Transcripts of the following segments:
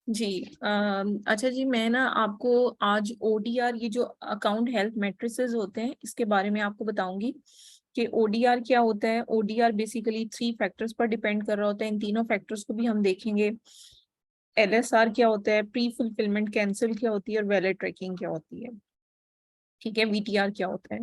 जी। अच्छा जी, मैं ना आपको आज ओडीआर, ये जो अकाउंट हेल्थ मैट्रिसेस होते हैं, इसके बारे में आपको बताऊंगी कि ओडीआर क्या होता है। ओडीआर बेसिकली 3 फैक्टर्स पर डिपेंड कर रहा होता है। इन तीनों फैक्टर्स को भी हम देखेंगे। एलएसआर क्या होता है, प्री फुलफिलमेंट कैंसिल क्या होती है, और वैलिड ट्रैकिंग क्या होती है। ठीक है, वीटीआर क्या होता है।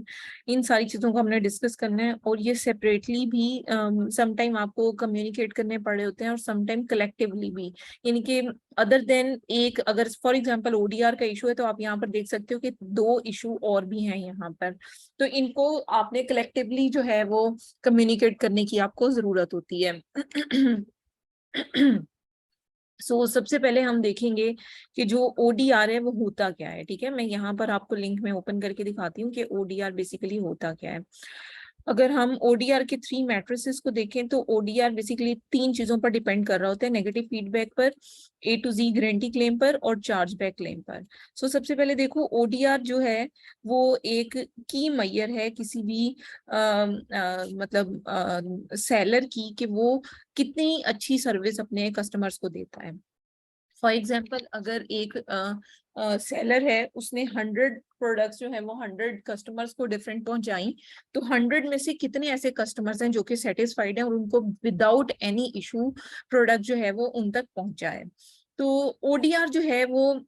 इन सारी चीजों को हमने डिस्कस करना है, और ये सेपरेटली भी समटाइम आपको कम्युनिकेट करने पड़े होते हैं, और समटाइम कलेक्टिवली भी। यानी कि अदर देन एक, अगर फॉर एग्जांपल ओडीआर का इशू है, तो आप यहाँ पर देख सकते हो कि 2 इशू और भी हैं यहाँ पर। तो इनको आपने कलेक्टिवली जो है वो कम्युनिकेट करने की आपको जरूरत होती है। सबसे पहले हम देखेंगे कि जो ओडीआर है वो होता क्या है। ठीक है, मैं यहाँ पर आपको लिंक में ओपन करके दिखाती हूँ कि ओडीआर बेसिकली होता क्या है। अगर हम ओडीआर के 3 मैट्रिसेस को देखें, तो ओडीआर बेसिकली 3 चीजों पर डिपेंड कर रहा होता है: नेगेटिव फीडबैक पर, ए टू जी गारंटी क्लेम पर, और चार्ज बैक क्लेम पर। सबसे पहले देखो, ओडीआर जो है वो एक की मैयर है किसी भी मतलब सेलर की, कि वो कितनी अच्छी सर्विस अपने कस्टमर्स को देता है। फॉर एग्जाम्पल, अगर एक सेलर है, उसने 100 प्रोडक्ट्स जो है वो 100 कस्टमर्स को डिफरेंट पहुंचाई, तो 100 में से कितने ऐसे कस्टमर्स हैं जो कि सेटिस्फाइड हैं और उनको विदाउट एनी इशू प्रोडक्ट जो है वो उन तक पहुंचा है। तो ओडीआर जो है वो,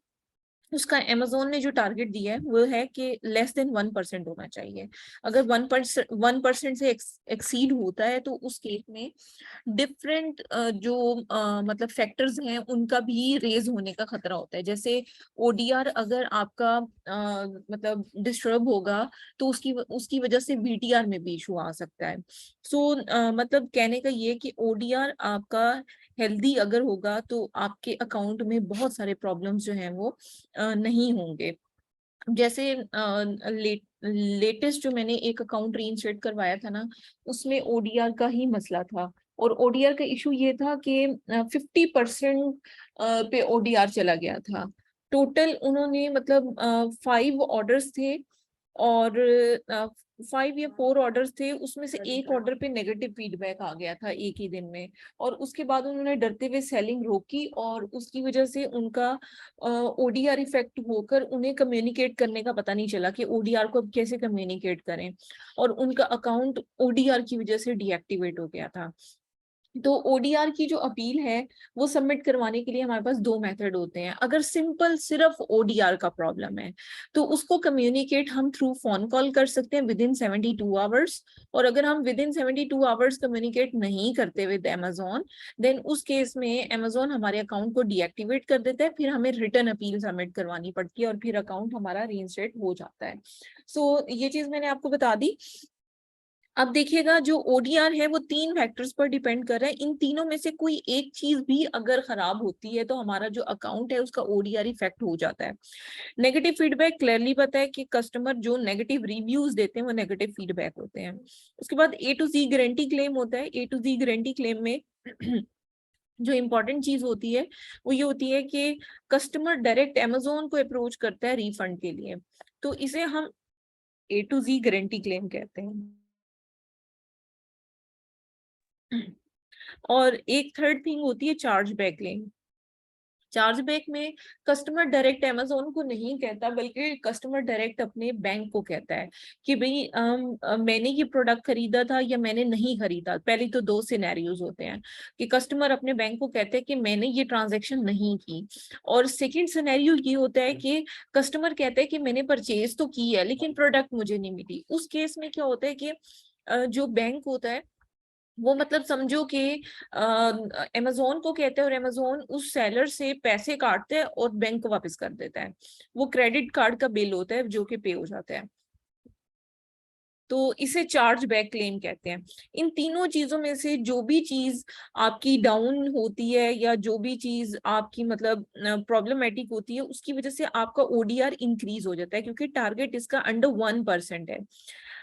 उसका अमेजोन ने जो टारगेट दिया है वो है कि लेस देन 1% होना चाहिए। अगर 1% से एक्सीड होता है, तो उस केस में डिफरेंट जो मतलब फैक्टर्स हैं उनका भी रेज होने का खतरा होता है। जैसे ओडीआर अगर आपका मतलब डिस्टर्ब होगा, तो उसकी वजह से बीटीआर में भी इशू आ सकता है। मतलब कहने का ये कि ओडीआर आपका हेल्दी अगर होगा, तो आपके अकाउंट में बहुत सारे प्रॉब्लम्स जो हैं वो नहीं होंगे। जैसे लेटेस्ट जो मैंने एक अकाउंट रीइंस्टेट करवाया था ना, उसमें ओडीआर का ही मसला था। और ओडीआर का इशू ये था कि 50% पे ओडीआर चला गया था। टोटल उन्होंने मतलब 5 ऑर्डर्स थे, और 5 या 4 ऑर्डर्स थे, उसमें से एक ऑर्डर पे नेगेटिव फीडबैक आ गया था एक ही दिन में। और उसके बाद उन्होंने डरते हुए सेलिंग रोकी, और उसकी वजह से उनका ओडीआर इफेक्ट होकर उन्हें कम्युनिकेट करने का पता नहीं चला कि ओडीआर को अब कैसे कम्युनिकेट करें, और उनका अकाउंट ओडीआर की वजह से डीएक्टिवेट हो गया था। तो ओडीआर की जो अपील है वो सबमिट करवाने के लिए हमारे पास 2 मेथड होते हैं। अगर सिंपल सिर्फ ओडीआर का प्रॉब्लम है, तो उसको कम्युनिकेट हम थ्रू फोन कॉल कर सकते हैं विद इन 72 आवर्स। और अगर हम विद इन 72 आवर्स कम्युनिकेट नहीं करते विद अमेजोन, देन उस केस में अमेजोन हमारे अकाउंट को डीएक्टिवेट कर देता है। फिर हमें रिटर्न अपील सबमिट करवानी पड़ती है, और फिर अकाउंट हमारा रीइंस्टेट हो जाता है। ये चीज मैंने आपको बता दी। अब देखिएगा, जो ओडीआर है वो 3 फैक्टर्स पर डिपेंड कर रहा है। इन तीनों में से कोई एक चीज भी अगर खराब होती है, तो हमारा जो अकाउंट है उसका ओडीआर इफेक्ट हो जाता है। नेगेटिव फीडबैक क्लियरली पता है कि कस्टमर जो नेगेटिव रिव्यूज देते हैं वो नेगेटिव फीडबैक होते हैं। उसके बाद ए टू जी गारंटी क्लेम होता है। ए टू जी गारंटी क्लेम में जो इम्पोर्टेंट चीज होती है वो ये होती है कि कस्टमर डायरेक्ट अमेजोन को अप्रोच करता है रिफंड के लिए, तो इसे हम ए टू जी गारंटी क्लेम कहते हैं। और एक थर्ड थिंग होती है charge back claim. Charge back में कस्टमर डायरेक्ट अमेजोन को नहीं कहता, बल्कि कस्टमर डायरेक्ट अपने बैंक को कहता है कि भाई मैंने ये प्रोडक्ट खरीदा था या मैंने नहीं खरीदा। पहले तो 2 सिनेरियोज होते हैं कि कस्टमर अपने बैंक को कहते हैं कि मैंने ये ट्रांजेक्शन नहीं की, और सेकंड सिनेरियो ये होता है कि कस्टमर कहता है कि मैंने परचेज तो की है लेकिन प्रोडक्ट मुझे नहीं मिली। उस केस में क्या होता है कि जो बैंक होता है वो मतलब समझो कि अमेजोन को कहते हैं, और अमेजोन उस सेलर से पैसे काटते हैं और बैंक को वापस कर देता है। वो क्रेडिट कार्ड का बिल होता है जो कि पे हो जाता है। तो इसे चार्ज बैक क्लेम कहते हैं। इन तीनों चीजों में से जो भी चीज आपकी डाउन होती है, या जो भी चीज आपकी मतलब प्रॉब्लमेटिक होती है, उसकी वजह से आपका ओडीआर इंक्रीज हो जाता है, क्योंकि टारगेट इसका अंडर 1% है।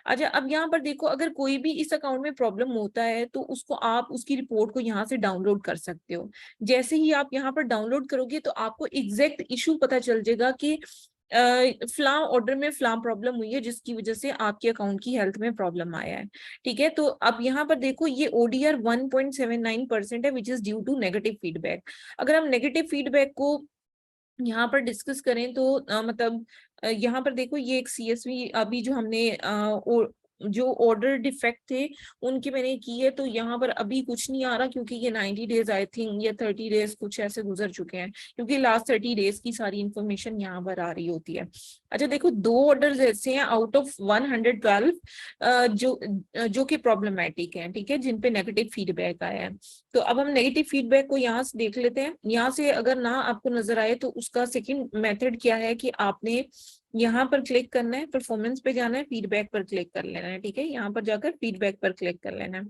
अच्छा, अब यहाँ पर देखो, अगर कोई भी इस अकाउंट में प्रॉब्लम होता है, तो उसको आप उसकी रिपोर्ट को यहाँ से डाउनलोड कर सकते हो। जैसे ही आप यहाँ पर डाउनलोड करोगे, तो आपको एग्जैक्ट इशू पता चल जाएगा कि फ्लाम ऑर्डर में फ्लाम प्रॉब्लम हुई है जिसकी वजह से आपके अकाउंट की हेल्थ में प्रॉब्लम आया है। ठीक है, तो अब यहाँ पर देखो ये ओडीआर 1.79% है which is due to negative feedback. अगर हम नेगेटिव फीडबैक को यहाँ पर डिस्कस करें तो मतलब यहाँ पर देखो ये एक सीएसवी अभी जो हमने जो ऑर्डर डिफेक्ट थे उनकी मैंने की है, तो यहाँ पर अभी कुछ नहीं आ रहा क्योंकि ये 90 डेज आई थिंक या 30 डेज कुछ ऐसे गुजर चुके हैं, क्योंकि लास्ट 30 डेज की सारी इंफॉर्मेशन यहाँ पर आ रही होती है। अच्छा देखो, दो ऑर्डर ऐसे हैं आउट ऑफ 112 जो कि प्रॉब्लमेटिक हैं, ठीक है, जिन पे नेगेटिव फीडबैक आया है। तो अब हम नेगेटिव फीडबैक को यहाँ से देख लेते हैं। यहाँ से अगर ना आपको नजर आए तो उसका सेकंड मेथड क्या है कि आपने यहाँ पर क्लिक करना है, परफॉर्मेंस पे जाना है, फीडबैक पर क्लिक कर लेना है। ठीक है, यहाँ पर जाकर फीडबैक पर क्लिक कर लेना है।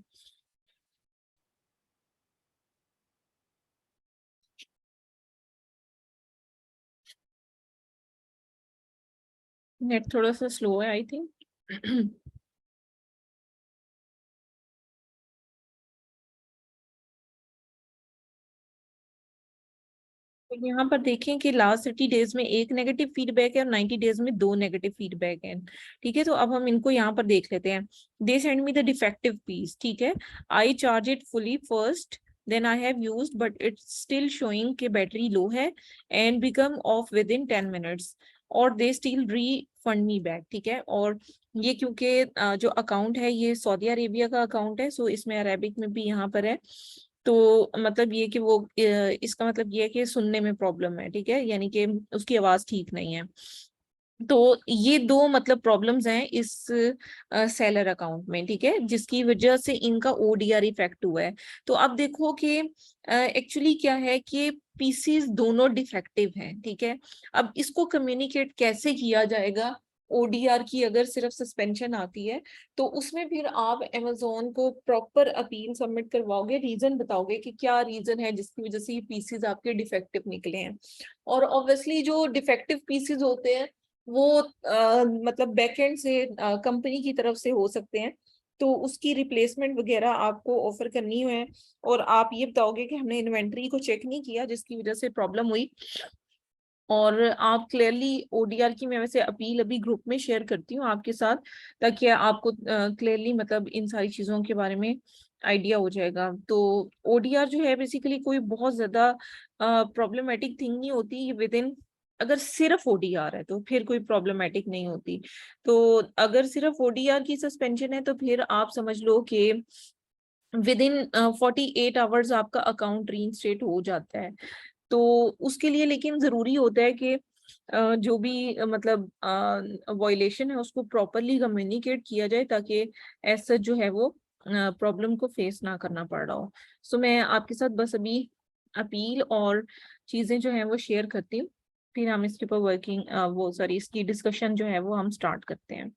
नेट थोड़ा सा स्लो है आई थिंक। तो यहाँ पर देखें कि लास्ट 30 डेज में एक नेगेटिव फीडबैक है और 90 डेज में दो नेगेटिव फीडबैक है। ठीक है, तो अब हम इनको यहाँ पर देख लेते हैं। They send me the defective piece, ठीक है, I charge it fully first, then I have used but it's still showing कि बैटरी लो है and become off with in 10 minutes और they still refund me back. ठीक है, और ये क्योंकि जो अकाउंट है ये सऊदी अरेबिया का अकाउंट है, सो इसमें अरेबिक में भी यहाँ पर है। तो मतलब ये कि वो इसका मतलब ये है कि सुनने में प्रॉब्लम है, ठीक है, यानी कि उसकी आवाज ठीक नहीं है। तो ये दो मतलब प्रॉब्लम्स हैं इस सेलर अकाउंट में, ठीक है, जिसकी वजह से इनका ओडीआर इफेक्ट हुआ है। तो अब देखो कि एक्चुअली क्या है कि पीसीस दोनों डिफेक्टिव हैं, ठीक है। अब इसको कम्युनिकेट कैसे किया जाएगा? ओडीआर की अगर सिर्फ सस्पेंशन आती है तो उसमें फिर आप अमेजोन को प्रॉपर अपील सबमिट करवाओगे, रीजन बताओगे कि क्या रीजन है जिसकी वजह से ये पीसीज आपके डिफेक्टिव निकले हैं। और ऑब्वियसली जो डिफेक्टिव पीसीज होते हैं वो मतलब बैकएंड से कंपनी की तरफ से हो सकते हैं, तो उसकी रिप्लेसमेंट वगैरह आपको ऑफर करनी है। और आप ये बताओगे कि हमने इन्वेंट्री को चेक नहीं किया जिसकी वजह से प्रॉब्लम हुई। और आप क्लियरली ओडीआर की मैं वैसे अपील अभी ग्रुप में शेयर करती हूँ आपके साथ, ताकि आपको क्लियरली मतलब इन सारी चीजों के बारे में आइडिया हो जाएगा। तो ओडीआर जो है बेसिकली कोई बहुत ज्यादा प्रॉब्लमेटिक थिंग नहीं होती विद इन, अगर सिर्फ ओडीआर है तो फिर कोई प्रॉब्लमेटिक नहीं होती। तो अगर सिर्फ ओडीआर की सस्पेंशन है तो फिर आप समझ लो कि विद इन 48 आवर्स आपका अकाउंट रीइंस्टेट हो जाता है। तो उसके लिए लेकिन जरूरी होता है कि जो भी मतलब वायलेशन है उसको प्रॉपरली कम्युनिकेट किया जाए, ताकि ऐसा जो है वो प्रॉब्लम को फेस ना करना पड़ रहा हो। सो मैं आपके साथ बस अभी अपील और चीजें जो है वो शेयर करती हूँ, फिर हम इसके ऊपर वर्किंग वो सॉरी इसकी डिस्कशन जो है वो हम स्टार्ट करते हैं।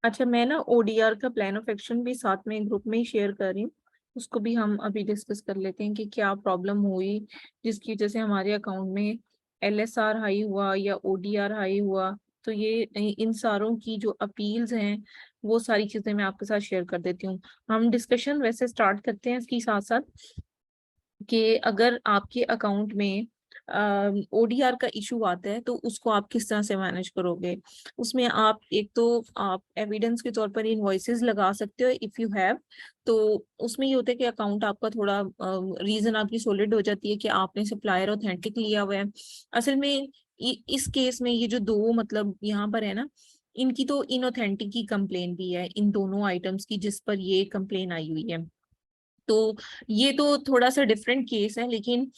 अच्छा, मैं ना ओडीआर का प्लान ऑफ एक्शन भी साथ में ग्रुप में ही शेयर कर रही हूँ, उसको भी हम अभी डिस्कस कर लेते हैं कि क्या प्रॉब्लम हुई जिसकी वजह से हमारे अकाउंट में एलएसआर हाई हुआ या ओडीआर हाई हुआ। तो ये इन सारों की जो अपील्स हैं वो सारी चीजें मैं आपके साथ शेयर कर देती हूँ। हम डिस्कशन वैसे स्टार्ट करते हैं इसके साथ साथ कि अगर आपके अकाउंट में ओडीआर का इशू आता है तो उसको आप किस तरह से मैनेज करोगे। उसमें आप एक तो आप एविडेंस के तौर पर इनवॉइसेस लगा सकते हो इफ यू हैव। तो उसमें ये होता है कि अकाउंट आपका थोड़ा रीजन आपकी सॉलिड हो जाती है कि आपने सप्लायर ऑथेंटिक लिया हुआ है। असल में इस केस में ये जो दो मतलब यहाँ पर है ना, इनकी तो इनऑथेंटिक की कंप्लेन भी है इन दोनों आइटम्स की जिस पर ये कंप्लेन आई हुई है। तो ये तो थोड़ा सा डिफरेंट केस है, लेकिन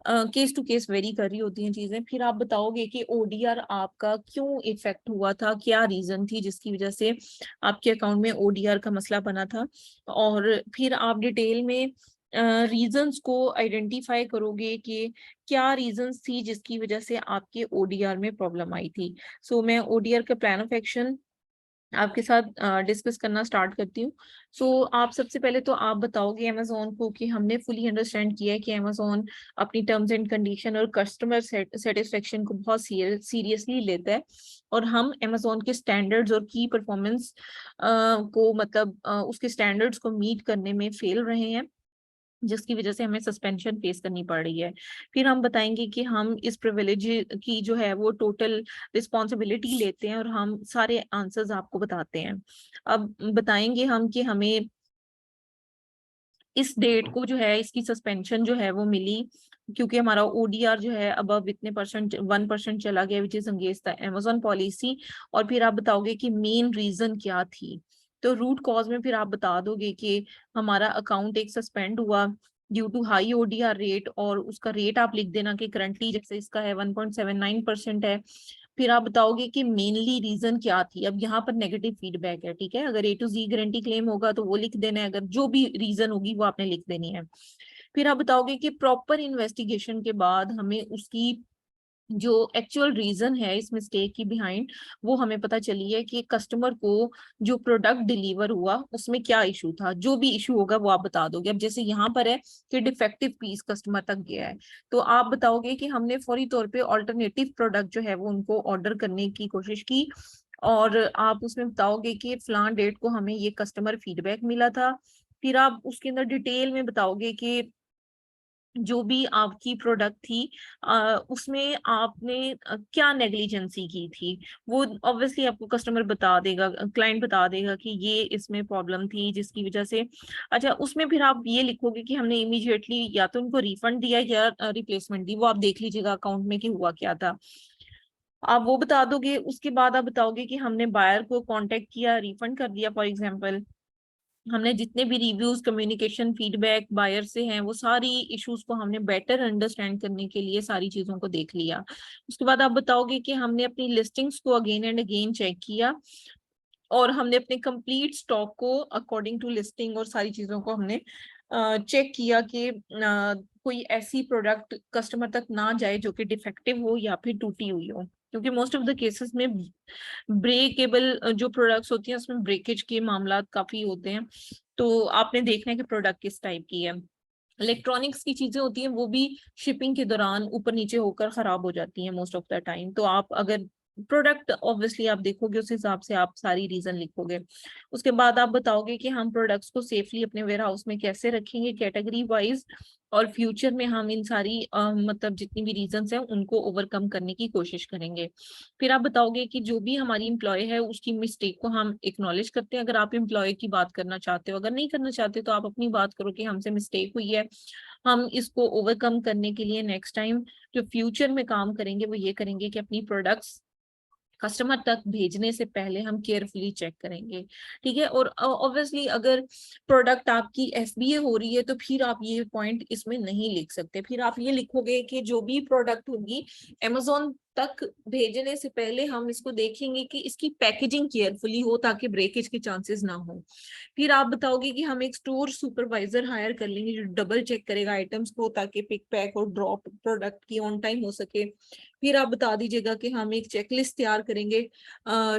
केस टू केस वेरी कर रही होती हैं चीजें। फिर आप बताओगे कि ओडीआर आपका क्यों इफेक्ट हुआ था, क्या रीजन थी जिसकी वजह से आपके अकाउंट में ओडीआर का मसला बना था। और फिर आप डिटेल में रीजंस को आइडेंटिफाई करोगे कि क्या रीजंस थी जिसकी वजह से आपके ओडीआर में प्रॉब्लम आई थी। सो मैं ओडीआर का प्लान ऑफ एक्शन आपके साथ डिस्कस करना स्टार्ट करती हूँ। सो आप सबसे पहले तो आप बताओगे अमेजोन को कि हमने फुली अंडरस्टैंड किया है कि अमेजोन अपनी टर्म्स एंड कंडीशन और कस्टमर सेटिस्फेक्शन को बहुत सीरियसली लेता है, और हम अमेजोन के स्टैंडर्ड्स और की परफॉर्मेंस को मतलब उसके स्टैंडर्ड्स को मीट करने में फेल रहे हैं, जिसकी वजह से हमें सस्पेंशन फेस करनी पड़ रही है। फिर हम बताएंगे कि हम इस प्रिविलेज की जो है वो टोटल रिस्पॉन्सिबिलिटी लेते हैं और हम सारे आंसर्स आपको बताते हैं। अब बताएंगे हम कि हमें इस डेट को जो है इसकी सस्पेंशन जो है वो मिली क्योंकि हमारा ओडीआर जो है अब इतने परसेंट 1% चला गया, which is against the Amazon policy. और फिर आप बताओगे कि मेन रीजन क्या थी। तो रूट कॉज में फिर आप बता दोगे कि हमारा अकाउंट एक सस्पेंड हुआ due to high ODR rate, और उसका रेट आप लिख देना कि करंटली जैसे इसका है 1.79% है। फिर आप बताओगे कि मेनली रीजन क्या थी। अब यहाँ पर नेगेटिव फीडबैक है, ठीक है, अगर ए टू जी गारंटी क्लेम होगा तो वो लिख देना है, अगर जो भी रीजन होगी वो आपने लिख देनी है। फिर आप बताओगे कि प्रॉपर इन्वेस्टिगेशन के बाद हमें उसकी जो एक्चुअल रीजन है इस मिस्टेक की बिहाइंड, वो हमें पता चली है कि कस्टमर को जो प्रोडक्ट डिलीवर हुआ उसमें क्या इशू था। जो भी इशू होगा वो आप बता दोगे। अब जैसे यहाँ पर है कि डिफेक्टिव पीस कस्टमर तक गया है, तो आप बताओगे कि हमने फौरी तौर पे ऑल्टरनेटिव प्रोडक्ट जो है वो उनको ऑर्डर करने की कोशिश की, और आप उसमें बताओगे कि फलान डेट को हमें ये कस्टमर फीडबैक मिला था। फिर आप उसके अंदर डिटेल में बताओगे कि जो भी आपकी प्रोडक्ट थी उसमें आपने क्या नेग्लिजेंसी की थी। वो ऑब्वियसली आपको कस्टमर बता देगा, क्लाइंट बता देगा कि ये इसमें प्रॉब्लम थी जिसकी वजह से। अच्छा, उसमें फिर आप ये लिखोगे कि हमने इमीडिएटली या तो उनको रिफंड दिया या रिप्लेसमेंट दी, वो आप देख लीजिएगा अकाउंट में कि हुआ क्या था, आप वो बता दोगे। उसके बाद आप बताओगे कि हमने बायर को कांटेक्ट किया, रिफंड कर दिया फॉर एग्जांपल। हमने जितने भी रिव्यूज, कम्युनिकेशन, फीडबैक बायर से हैं, वो सारी इश्यूज को हमने बेटर अंडरस्टैंड करने के लिए सारी चीजों को देख लिया। उसके बाद आप बताओगे कि हमने अपनी लिस्टिंग्स को अगेन एंड अगेन चेक किया, और हमने अपने कंप्लीट स्टॉक को अकॉर्डिंग टू लिस्टिंग और सारी चीजों को हमने चेक किया कि कोई ऐसी प्रोडक्ट कस्टमर तक ना जाए जो कि डिफेक्टिव हो या फिर टूटी हुई हो, क्योंकि मोस्ट ऑफ द केसेस में ब्रेकेबल जो प्रोडक्ट्स होती हैं उसमें ब्रेकेज के मामला काफी होते हैं। तो आपने देखना है कि प्रोडक्ट किस टाइप की है। इलेक्ट्रॉनिक्स की चीजें होती हैं वो भी शिपिंग के दौरान ऊपर नीचे होकर खराब हो जाती हैं मोस्ट ऑफ द टाइम। तो आप अगर प्रोडक्ट ऑब्वियसली आप देखोगे उस हिसाब से आप सारी रीजन लिखोगे। उसके बाद आप बताओगे कि हम प्रोडक्ट्स को सेफली अपने वेयर हाउस में कैसे रखेंगे कैटेगरी वाइज, और फ्यूचर में हम इन सारी मतलब जितनी भी रीजंस हैं उनको ओवरकम करने की कोशिश करेंगे। फिर आप बताओगे कि जो भी हमारी एम्प्लॉय है उसकी मिस्टेक को हम एक्नॉलेज करते हैं, अगर आप एम्प्लॉय की बात करना चाहते हो। अगर नहीं करना चाहते तो आप अपनी बात करो कि हमसे मिस्टेक हुई है, हम इसको ओवरकम करने के लिए नेक्स्ट टाइम जो फ्यूचर में काम करेंगे वो ये करेंगे कि अपनी प्रोडक्ट्स कस्टमर तक भेजने से पहले हम केयरफुली चेक करेंगे, ठीक है। और ऑब्वियसली अगर प्रोडक्ट आपकी एफबीए हो रही है तो फिर आप ये पॉइंट इसमें नहीं लिख सकते। फिर आप ये लिखोगे कि जो भी प्रोडक्ट होगी अमेजोन तक भेजने से पहले हम इसको देखेंगे कि इसकी पैकेजिंग केयरफुली हो ताकि ब्रेकेज के चांसेस ना हो। फिर आप बताओगे कि हम एक स्टोर सुपरवाइजर हायर कर लेंगे जो डबल चेक करेगा आइटम्स को ताकि पिक पैक और ड्रॉप प्रोडक्ट की ऑन टाइम हो सके। फिर आप बता दीजिएगा कि हम एक चेकलिस्ट तैयार करेंगे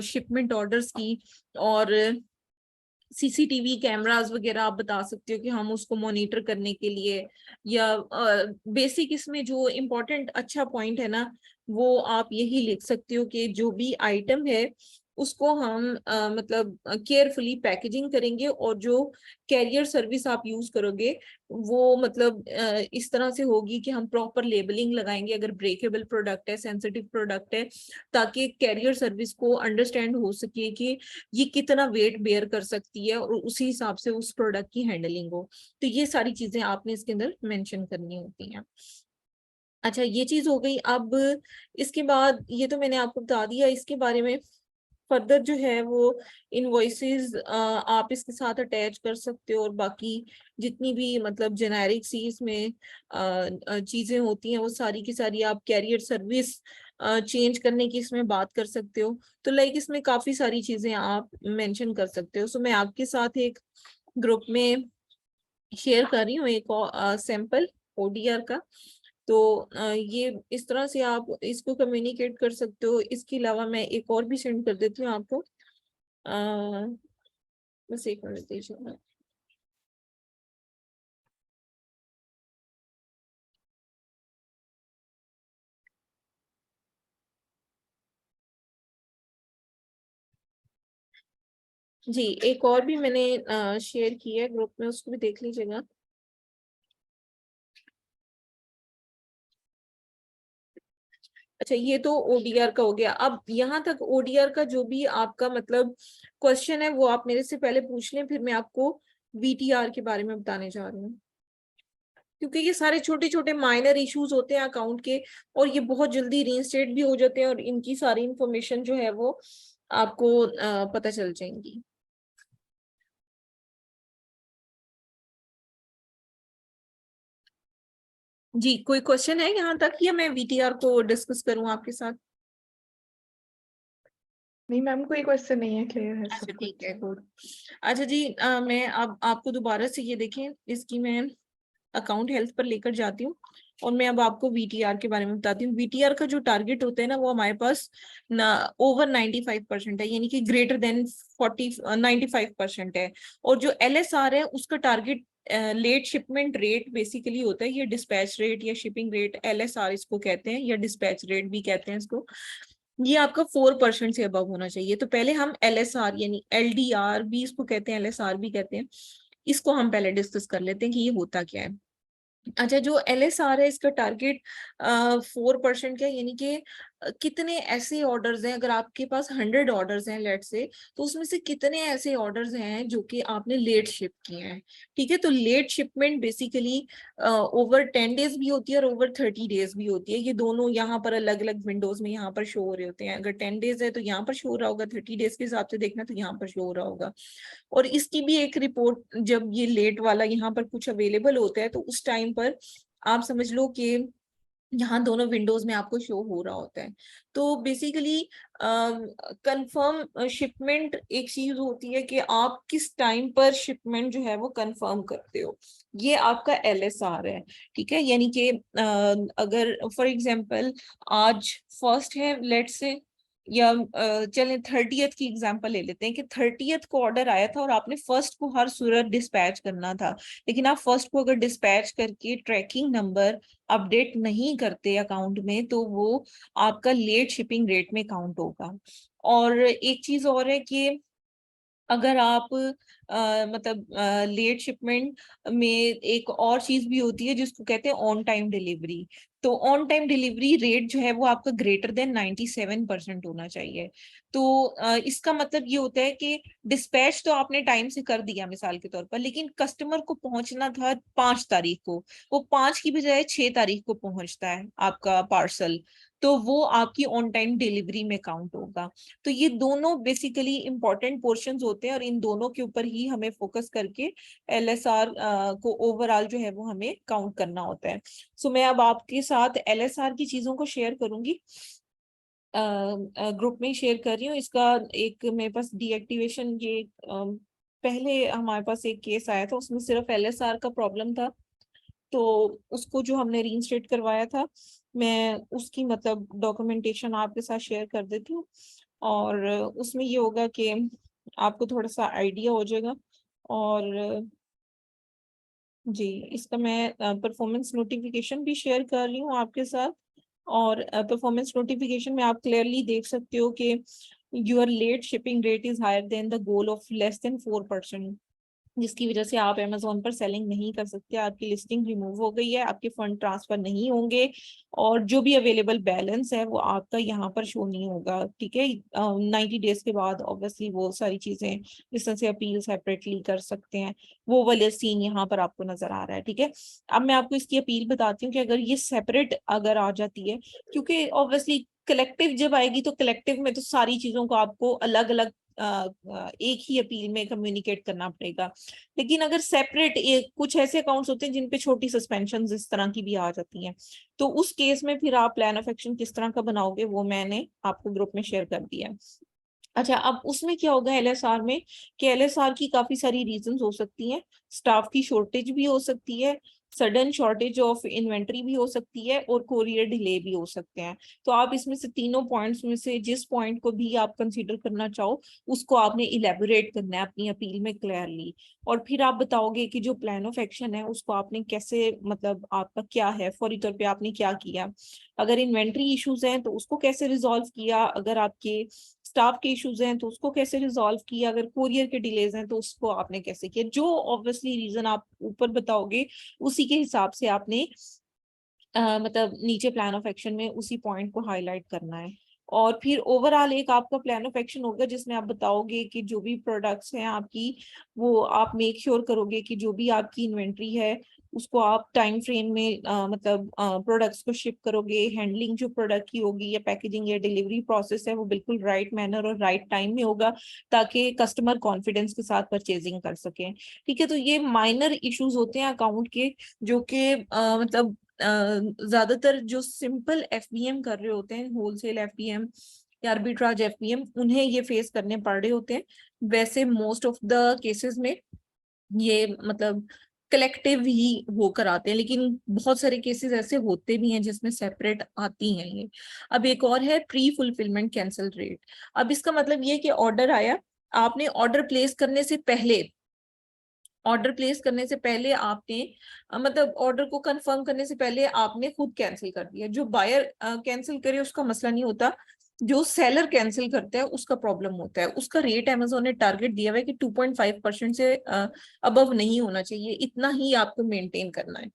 शिपमेंट ऑर्डर्स की, और सीसीटीवी कैमरास वगैरह आप बता सकते हो कि हम उसको मॉनिटर करने के लिए, या बेसिक इसमें जो इम्पोर्टेंट अच्छा पॉइंट है ना वो आप यही लिख सकते हो कि जो भी आइटम है उसको हम मतलब केयरफुली पैकेजिंग करेंगे, और जो कैरियर सर्विस आप यूज करोगे वो मतलब इस तरह से होगी कि हम प्रॉपर लेबलिंग लगाएंगे अगर ब्रेकेबल प्रोडक्ट है, सेंसिटिव प्रोडक्ट है, ताकि कैरियर सर्विस को अंडरस्टैंड हो सके कि ये कितना वेट बेयर कर सकती है और उसी हिसाब से उस प्रोडक्ट की हैंडलिंग हो। तो ये सारी चीजें आपने इसके अंदर मेंशन करनी होती हैं। अच्छा, ये चीज हो गई। अब इसके बाद ये तो मैंने आपको बता दिया, इसके बारे में फर्दर जो है वो इनवॉइसेस आप इसके साथ अटैच कर सकते हो, और बाकी जितनी भी मतलब जेनेरिक सी इसमें चीजें होती हैं वो सारी की सारी आप कैरियर सर्विस चेंज करने की इसमें बात कर सकते हो। तो लाइक इसमें काफी सारी चीजें आप मेंशन कर सकते हो। सो मैं आपके साथ एक ग्रुप में शेयर कर रही हूँ एक सैंपल ओडीआर का। तो ये इस तरह से आप इसको कम्युनिकेट कर सकते हो। इसके अलावा मैं एक और भी सेंड कर देती हूँ आपको। बस एक मिनट दीजिए। जी, एक और भी मैंने शेयर की है ग्रुप में, उसको भी देख लीजिएगा। अच्छा, ये तो ओडीआर का हो गया। अब यहाँ तक ओडीआर का जो भी आपका मतलब क्वेश्चन है वो आप मेरे से पहले पूछ लें, फिर मैं आपको वीटीआर के बारे में बताने जा रही हूँ, क्योंकि ये सारे छोटे छोटे माइनर इश्यूज होते हैं अकाउंट के, और ये बहुत जल्दी रीइंस्टेट भी हो जाते हैं, और इनकी सारी इंफॉर्मेशन जो है वो आपको पता चल जाएंगी। जी, कोई क्वेश्चन है यहाँ तक, या मैं वीटीआर को डिस्कस करूँ आपके साथ? नहीं मैम, कोई क्वेश्चन नहीं है, क्लियर है अच्छा सब ठीक कुछ। है, गुड। अच्छा जी, मैं अब आपको दोबारा से ये देखें, इसकी मैं अकाउंट हेल्थ पर लेकर जाती हूँ, और मैं अब आपको वीटीआर के बारे में बताती हूँ। वीटीआर का जो टारगेट होता है ना, वो हमारे पास ना ओवर 95% है, यानी कि ग्रेटर देन 95% है। और जो एलएसआर है उसका target late shipment rate basically होता है, ये डिस्पैच रेट या शिपिंग रेट एलएसआर इसको कहते हैं, या डिस्पैच रेट भी कहते हैं इसको। ये आपका 4% से अबव होना चाहिए। तो पहले हम एलएसआर यानी एलडीआर भी इसको कहते हैं, एलएसआर भी कहते हैं, इसको हम पहले डिस्कस कर लेते हैं कि ये होता क्या है। अच्छा, जो एलएसआर है इसका टारगेट 4% का, यानी कि कितने ऐसे ऑर्डर्स हैं, अगर आपके पास 100 ऑर्डर्स हैं लेट से, तो उसमें से कितने ऐसे ऑर्डर्स हैं जो कि आपने लेट शिप किए हैं। ठीक है, तो late shipment basically over 10 days भी होती है और ओवर 30 डेज भी होती है। ये दोनों यहाँ पर अलग अलग विंडोज में यहाँ पर शो हो रहे होते हैं। अगर 10 डेज है तो यहाँ पर शो हो रहा होगा, 30 डेज के हिसाब से देखना तो यहाँ पर शो हो रहा होगा। और इसकी भी एक रिपोर्ट, जब ये लेट वाला यहाँ पर कुछ अवेलेबल होता है तो उस टाइम पर आप समझ लो कि यहाँ दोनों विंडोज में आपको शो हो रहा होता है। तो बेसिकली कंफर्म शिपमेंट एक चीज होती है कि आप किस टाइम पर शिपमेंट जो है वो कंफर्म करते हो, ये आपका एलएसआर है। ठीक है, यानी कि अगर फॉर एग्जांपल आज फर्स्ट है लेट से, या चलें 30th की एग्जांपल ले लेते हैं कि 30th को ऑर्डर आया था और आपने फर्स्ट को हर सूरत डिस्पैच करना था, लेकिन आप फर्स्ट को अगर डिस्पैच करके ट्रैकिंग नंबर अपडेट नहीं करते अकाउंट में, तो वो आपका लेट शिपिंग रेट में काउंट होगा। और एक चीज और है कि अगर आप मतलब लेट शिपमेंट में एक और चीज भी होती है जिसको कहते हैं ऑन टाइम डिलीवरी। तो ऑन टाइम डिलीवरी रेट जो है वो आपका ग्रेटर देन 97% होना चाहिए। तो इसका मतलब ये होता है कि डिस्पैच तो आपने टाइम से कर दिया मिसाल के तौर पर, लेकिन कस्टमर को पहुंचना था 5 तारीख को, वो 5 की बजाय 6 तारीख को पहुंचता है आपका पार्सल, तो वो आपकी ऑन टाइम डिलीवरी में काउंट होगा। तो ये दोनों बेसिकली इंपॉर्टेंट पोर्शंस होते हैं, और इन दोनों के ऊपर ही हमें फोकस करके एलएसआर को ओवरऑल जो है वो हमें काउंट करना होता है। सो मैं अब आपके साथ एलएसआर की चीजों को शेयर करूंगी, ग्रुप में शेयर कर रही हूँ इसका। एक मेरे पास डीएक्टिवेशन, ये पहले हमारे पास एक केस आया था, उसमें सिर्फ एलएसआर का प्रॉब्लम था, तो उसको जो हमने रीइंस्टेट करवाया था, मैं उसकी मतलब डॉक्यूमेंटेशन आपके साथ शेयर कर देती हूँ। और उसमें ये होगा कि आपको थोड़ा सा आइडिया हो जाएगा। और जी, इसका मैं परफॉर्मेंस नोटिफिकेशन भी शेयर कर रही हूँ आपके साथ। और परफॉर्मेंस नोटिफिकेशन में आप क्लियरली देख सकते हो कि your late shipping rate is higher than the goal of less than 4%, जिसकी वजह से आप अमेजोन पर सेलिंग नहीं कर सकते, आपकी लिस्टिंग रिमूव हो गई है, आपके फंड ट्रांसफर नहीं होंगे, और जो भी अवेलेबल बैलेंस है वो आपका यहाँ पर शो नहीं होगा। ठीक है, 90 डेज के बाद ऑब्वियसली वो सारी चीजें जिस तरह से अपील सेपरेटली कर सकते हैं, वो वाले सीन यहाँ पर आपको नजर आ रहा है। ठीक है, अब मैं आपको इसकी अपील बताती हूँ कि अगर ये सेपरेट अगर आ जाती है, क्योंकि ऑब्वियसली कलेक्टिव जब आएगी तो कलेक्टिव में तो सारी चीजों को आपको अलग अलग एक ही अपील में कम्युनिकेट करना पड़ेगा। लेकिन अगर सेपरेट एक कुछ ऐसे अकाउंट्स होते हैं जिन पे छोटी सस्पेंशन इस तरह की भी आ जाती हैं, तो उस केस में फिर आप प्लान ऑफ एक्शन किस तरह का बनाओगे वो मैंने आपको ग्रुप में शेयर कर दिया है। अच्छा, अब उसमें क्या होगा एलएसआर में, कि एलएसआर की काफी सारी रीजंस हो सकती हैं। स्टाफ की शॉर्टेज भी हो सकती है, सडन शॉर्टेज ऑफ इन्वेंट्री भी हो सकती है और कोरियर डिले भी हो सकते हैं। तो आप इसमें से तीनों पॉइंट्स में से जिस पॉइंट को भी आप कंसीडर करना चाहो उसको आपने इलेबोरेट करना है अपनी अपील में क्लियरली। और फिर आप बताओगे कि जो प्लान ऑफ एक्शन है उसको आपने कैसे, मतलब आपका क्या है, फौरी तौर पे आपने क्या किया। अगर इन्वेंट्री इश्यूज हैं तो उसको कैसे रिजॉल्व किया, अगर आपके स्टाफ के इश्यूज हैं तो उसको कैसे रिजॉल्व किया, अगर कोरियर के डिलेज हैं तो उसको आपने कैसे किया। जो ऑब्वियसली रीजन आप ऊपर बताओगे उसी के हिसाब से आपने मतलब नीचे प्लान ऑफ एक्शन में उसी पॉइंट को हाईलाइट करना है। और फिर ओवरऑल एक आपका प्लान ऑफ एक्शन होगा जिसमें आप बताओगे कि जो भी प्रोडक्ट्स हैं आपकी, वो आप मेक श्योर करोगे कि जो भी आपकी इन्वेंट्री है उसको आप टाइम फ्रेम में मतलब प्रोडक्ट्स को शिप करोगे। हैंडलिंग जो प्रोडक्ट की होगी या पैकेजिंग या डिलीवरी प्रोसेस है वो बिल्कुल राइट मैनर और राइट टाइम में होगा ताकि कस्टमर कॉन्फिडेंस के साथ परचेजिंग कर सकें। ठीक है, तो ये माइनर इश्यूज होते हैं अकाउंट के, जो कि मतलब ज्यादातर जो सिंपल एफबीएम कर रहे होते हैं, होलसेल एफबीएम या आर्बिट्राज एफबीएम, उन्हें ये फेस करने पड़ रहे होते हैं। वैसे मोस्ट ऑफ द केसेस में ये मतलब कलेक्टिव ही होकर आते हैं, लेकिन बहुत सारे केसेस ऐसे होते भी हैं जिसमें सेपरेट आती हैं ये। अब एक और है प्री फुलफिलमेंट कैंसिल रेट। अब इसका मतलब ये कि ऑर्डर आया, आपने ऑर्डर प्लेस करने से पहले आपने मतलब ऑर्डर को कंफर्म करने से पहले आपने खुद कैंसिल कर दिया। जो बायर कैंसिल करे उसका मसला नहीं होता, जो सेलर कैंसिल करता है उसका प्रॉब्लम होता है। उसका रेट अमेजोन ने टारगेट दिया हुआ है कि 2.5% से अबव नहीं होना चाहिए, इतना ही आपको मेंटेन करना है।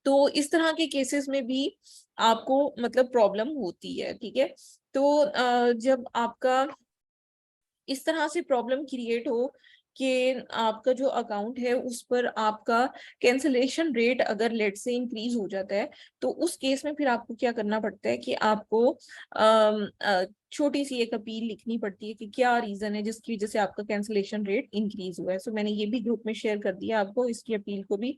तो इस तरह के केसेस में भी आपको मतलब प्रॉब्लम होती है। ठीक है, तो जब आपका इस तरह से प्रॉब्लम क्रिएट हो कि आपका जो अकाउंट है उस पर आपका कैंसलेशन रेट अगर लेट से इंक्रीज हो जाता है, तो उस केस में फिर आपको क्या करना पड़ता है कि आपको छोटी सी एक अपील लिखनी पड़ती है कि क्या रीजन है जिसकी वजह से आपका कैंसलेशन रेट इंक्रीज हुआ है। सो मैंने ये भी ग्रुप में शेयर कर दिया आपको इसकी अपील को भी,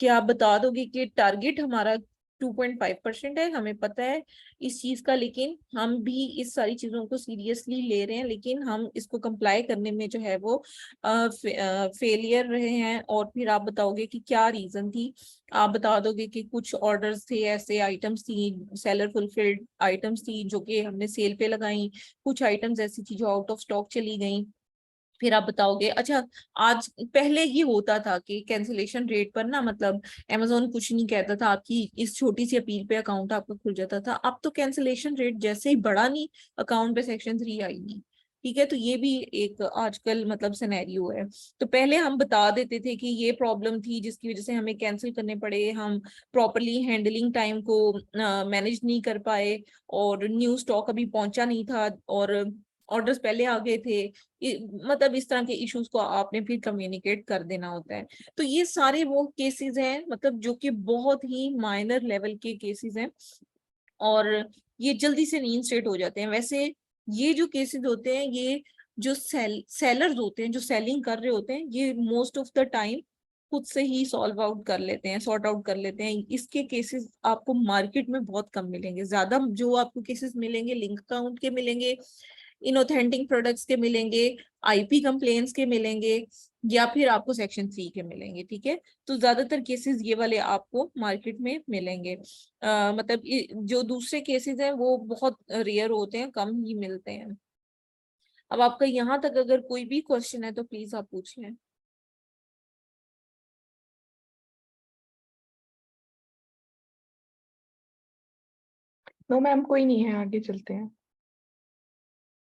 कि आप बता दोगे कि टारगेट हमारा 2.5% है, हमें पता है इस चीज का, लेकिन हम भी इस सारी चीजों को सीरियसली ले रहे हैं, लेकिन हम इसको कंप्लाई करने में जो है वो फेलियर रहे हैं। और फिर आप बताओगे कि क्या रीजन थी। आप बता दोगे कि कुछ ऑर्डर्स थे, ऐसे आइटम्स थी, सेलर फुलफिल्ड आइटम्स थी जो कि हमने सेल पे लगाई, कुछ आइटम्स ऐसी थी जो आउट ऑफ स्टॉक चली गई। फिर आप बताओगे अच्छा, आज पहले ये होता था कि कैंसिलेशन रेट पर ना मतलब अमेजोन कुछ नहीं कहता था, आपकी इस छोटी सी अपील पे अकाउंट आपका खुल जाता था। अब तो कैंसिलेशन रेट जैसे ही बढ़ा नहीं, अकाउंट पे सेक्शन 3 आई नहीं। ठीक है, तो ये भी एक आजकल मतलब सिनेरियो है। तो पहले हम बता देते थे कि ये प्रॉब्लम थी जिसकी वजह से हमें कैंसिल करने पड़े, हम प्रॉपरली हैंडलिंग टाइम को मैनेज नहीं कर पाए, और न्यू स्टॉक अभी पहुंचा नहीं था, और ऑर्डर्स पहले आ गए थे। मतलब इस तरह के इश्यूज को आपने फिर कम्युनिकेट कर देना होता है। तो ये सारे वो केसेस हैं मतलब जो कि बहुत ही माइनर लेवल के केसेस हैं, और ये जल्दी से रीइंस्टेट हो जाते हैं। वैसे ये जो केसेस होते हैं, ये जो सेलर्स होते हैं जो सेलिंग कर रहे होते हैं, ये मोस्ट ऑफ द टाइम खुद से ही सॉल्व आउट कर लेते हैं, सॉर्ट आउट कर लेते हैं। इसके केसेस आपको मार्केट में बहुत कम मिलेंगे। ज्यादा जो आपको केसेस मिलेंगे लिंक अकाउंट के मिलेंगे, इनऑथेंटिक प्रोडक्ट्स के मिलेंगे, आईपी कंप्लेंट्स के मिलेंगे, या फिर आपको सेक्शन 3 के मिलेंगे। ठीक है, तो ज्यादातर केसेस ये वाले आपको मार्केट में मिलेंगे। मतलब जो दूसरे केसेस हैं वो बहुत रेयर होते हैं, कम ही मिलते हैं। अब आपका यहाँ तक अगर कोई भी क्वेश्चन है तो प्लीज आप पूछ लें। नो मैम, कोई नहीं है, आगे चलते हैं।